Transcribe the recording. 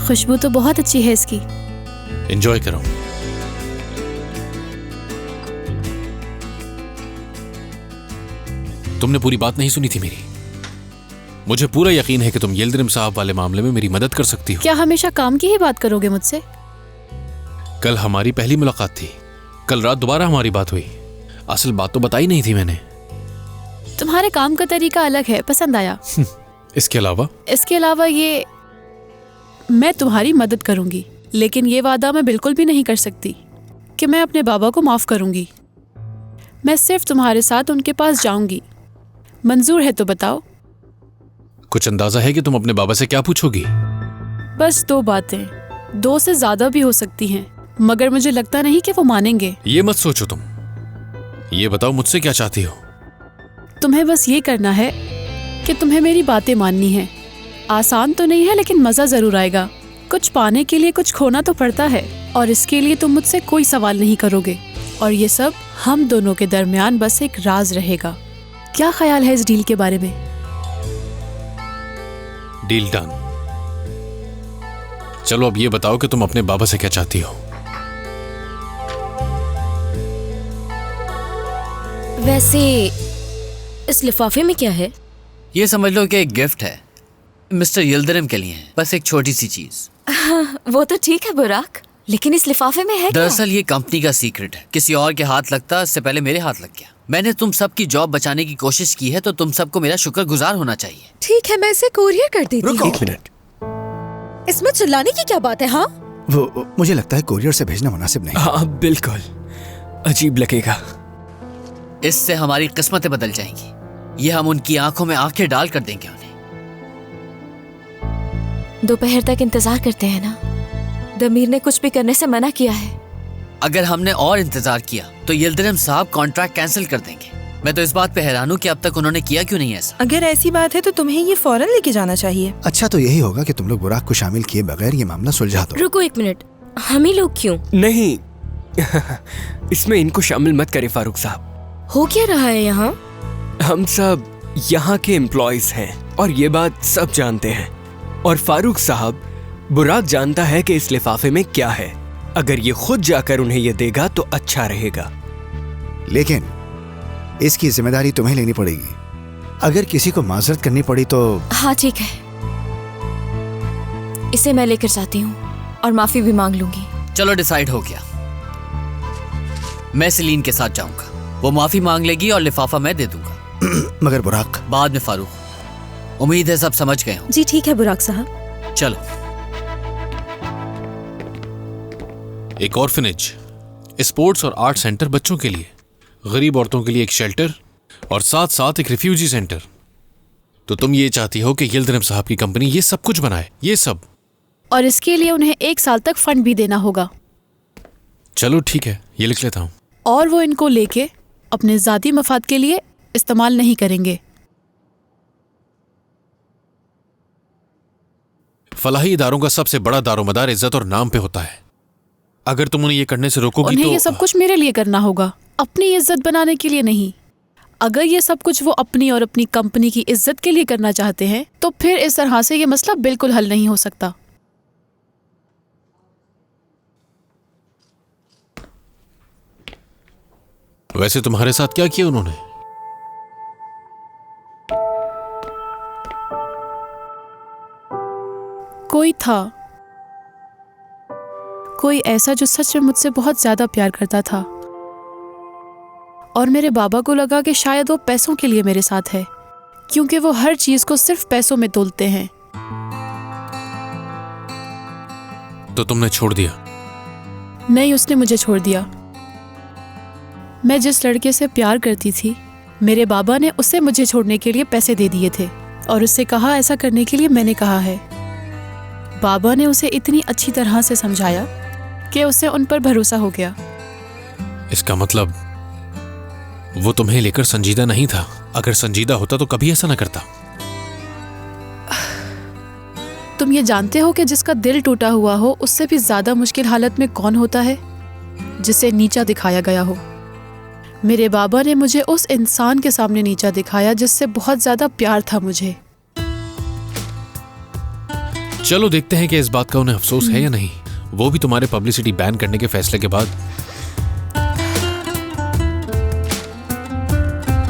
खुशबू तो बहुत अच्छी है इसकी। एंजॉय करो। तुमने पूरी बात नहीं सुनी थी मेरी। मुझे पूरा यकीन है कि तुम यिल्दिरिम साहब वाले मामले में मेरी मदद कर सकती हो। क्या हमेशा काम की ही बात करोगे मुझसे? कल हमारी पहली मुलाकात थी, कल रात दोबारा हमारी बात हुई। असल बात तो बताई नहीं थी मैंने। तुम्हारे काम का तरीका अलग है, पसंद आया। इसके अलावा ये मैं तुम्हारी मदद करूंगी, लेकिन ये वादा मैं बिल्कुल भी नहीं कर सकती कि मैं अपने बाबा को माफ करूंगी। मैं सिर्फ तुम्हारे साथ उनके पास जाऊंगी। मंजूर है तो बताओ। कुछ अंदाजा है कि तुम अपने बाबा से क्या पूछोगी? बस 2 बातें, 2 से ज्यादा भी हो सकती हैं, मगर मुझे लगता नहीं कि वो मानेंगे। ये मत सोचो तुम। ये बताओ मुझसे क्या चाहती हो? तुम्हें बस ये करना है कि तुम्हें मेरी बातें माननी है। आसान तो नहीं है, लेकिन मजा जरूर आएगा। कुछ पाने के लिए कुछ खोना तो पड़ता है, और इसके लिए तुम मुझसे कोई सवाल नहीं करोगे, और ये सब हम दोनों के दरमियान बस एक राज रहेगा। क्या ख्याल है इस डील के बारे में? Deal done. चलो अब ये बताओ कि तुम अपने बाबा से क्या चाहती हो? वैसे इस लिफाफे में क्या है? ये समझ लो कि एक गिफ्ट है, मिस्टर यिल्दिरिम के लिए। बस एक छोटी सी चीज। वो तो ठीक है बुराक, लेकिन इस लिफाफे में है क्या? दरअसल ये कंपनी का सीक्रेट है। किसी और के हाथ लगता इससे पहले मेरे हाथ लग गया। मैंने तुम सबकी जॉब बचाने की कोशिश की है, तो तुम सबको मेरा शुक्रगुजार होना चाहिए। ठीक है, मैं इसे कोरियर कर देती हूँ। 1 मिनट, इसमें चिल्लाने की क्या बात है? हाँ, वो मुझे लगता है कोरियर से भेजना मुनासिब नहीं। हाँ बिल्कुल, अजीब लगेगा। इससे हमारी किस्मतें बदल जाएंगी। ये हम उनकी आंखों में आंखें डाल कर देंगे उन्हें। दोपहर तक इंतजार करते हैं ना। दमीर ने कुछ भी करने से मना किया है। अगर हमने और इंतजार किया तो यिल्दिरिम साहब कॉन्ट्रैक्ट कैंसिल कर देंगे। मैं तो इस बात पे हैरान हूँ कि अब तक उन्होंने किया क्यों नहीं ऐसा। अगर ऐसी बात है तो तुम्हें ये फौरन लेके जाना चाहिए। अच्छा तो यही होगा कि तुम लोग बुराक को शामिल किए बगैर ये मामला सुलझा दो। रुको 1 मिनट, हम ही लोग क्यों? नहीं इसमें इनको शामिल मत करें फारूक साहब। हो क्या रहा है यहाँ? हम सब यहाँ के एम्प्लॉयज हैं और ये बात सब जानते हैं, और फारूक साहब बुराक जानता है कि इस लिफाफे में क्या है। अगर ये खुद जाकर उन्हें ये देगा तो अच्छा रहेगा। लेकिन इसकी जिम्मेदारी तुम्हें लेनी पड़ेगी। अगर किसी को माजरत करनी पड़ी तो। हाँ ठीक है, इसे मैं लेकर जाती हूँ और माफी भी मांग लूंगी। चलो डिसाइड हो गया, मैं सेलीन के साथ जाऊंगा। वो माफी मांग लेगी और लिफाफा मैं दे दूंगा। मगर बुराक। बाद में फारूक। उम्मीद है सब समझ गए हो। जी ठीक है बुराक साहब। चलो। एक ऑर्फनेज, स्पोर्ट्स और आर्ट सेंटर बच्चों के लिए, गरीब औरतों के लिए एक शेल्टर, और साथ साथ एक रिफ्यूजी सेंटर। तो तुम ये चाहती हो कि यिल्दिरिम साहब की कंपनी ये सब कुछ बनाए, ये सब? और इसके लिए उन्हें 1 साल तक फंड भी देना होगा। चलो ठीक है, ये लिख लेता हूं। और वो इनको लेके अपने ज़ाती मफाद के लिए इस्तेमाल नहीं करेंगे। फलाही इदारों का सबसे बड़ा दारोमदार इज्जत और नाम पे होता है। अगर तुम उन्हें ये करने से रोकोगी उन्हें तो ये सब कुछ मेरे लिए करना होगा, अपनी इज्जत बनाने के लिए नहीं। अगर ये सब कुछ वो अपनी और अपनी कंपनी की इज्जत के लिए करना चाहते हैं तो फिर इस तरह से ये मसला बिल्कुल हल नहीं हो सकता। वैसे तुम्हारे साथ क्या किया उन्होंने? कोई था, कोई ऐसा जो सच में मुझसे बहुत ज्यादा प्यार करता था, और मेरे बाबा को लगा कि शायद वो पैसों के लिए मेरे साथ है, क्योंकि वो हर चीज को सिर्फ पैसों में तोलते हैं। तो तुमने छोड़ दिया? नहीं, उसने मुझे छोड़ दिया। मैं जिस लड़के से प्यार करती थी, मेरे बाबा ने उसे मुझे छोड़ने के लिए पैसे दे दिए थे, और उससे कहा ऐसा करने के लिए मैंने कहा है। बाबा ने उसे इतनी अच्छी तरह से समझाया कि उसे उन पर भरोसा हो गया। इसका मतलब वो तुम्हें लेकर संजीदा नहीं था। अगर संजीदा होता तो कभी ऐसा ना करता। तुम ये जानते हो कि जिसका दिल टूटा हुआ हो उससे भी ज्यादा मुश्किल हालत में कौन होता है? जिसे नीचा दिखाया गया हो। मेरे बाबा ने मुझे उस इंसान के सामने नीचा दिखाया जिससे बहुत ज्यादा प्यार था मुझे। चलो देखते हैं कि इस बात का उन्हें अफसोस है या नहीं। वो भी तुम्हारे पब्लिसिटी बैन करने के फैसले के बाद।